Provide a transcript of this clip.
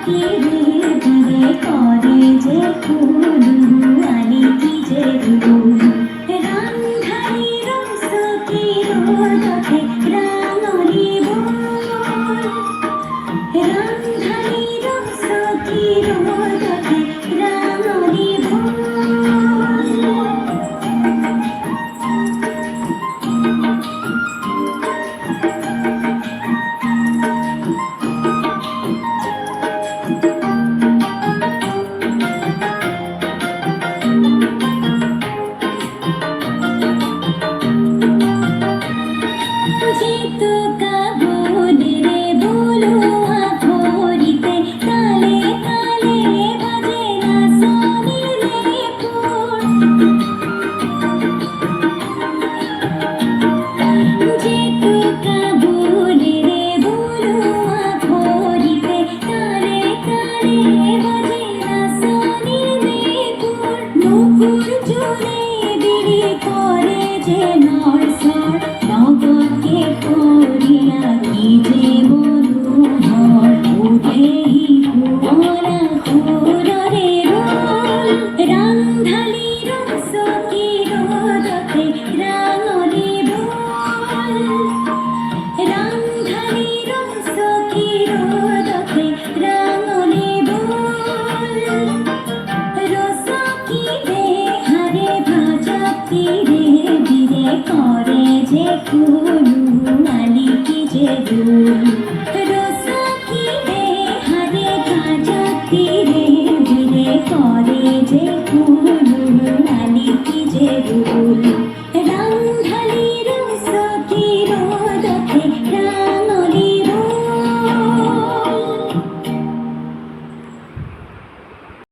ধীরে ধীরে করে যে ফুল আলি কি যে ফুল রান্ধারি রস কি রোদকে রাঙলি বল রান্ধারি রস কি রোদকে রাঙলি বল যেতো কাবুলে রে বলুয়া ভরিতে তালে তালে বাজে না সোনি রে ফুল যেতো কাবুলে রে বলুয়া ভরিতে তালে তালে বাজে না সোনি রে ফুল নুপুর চুলে বিড়ি করে যে নরসর নগরকে করিয়া কি যে মনোহর উঠেহি কুয়ারা কুররে রোল রান্ধালি রস কি রোদকে রাঙলি বল রান্ধালি রস কি রোদকে রাঙলি বল রস কি দেহারে ভাজা ধীরে ধীরে করে যে ফুল আলি কি যে দুল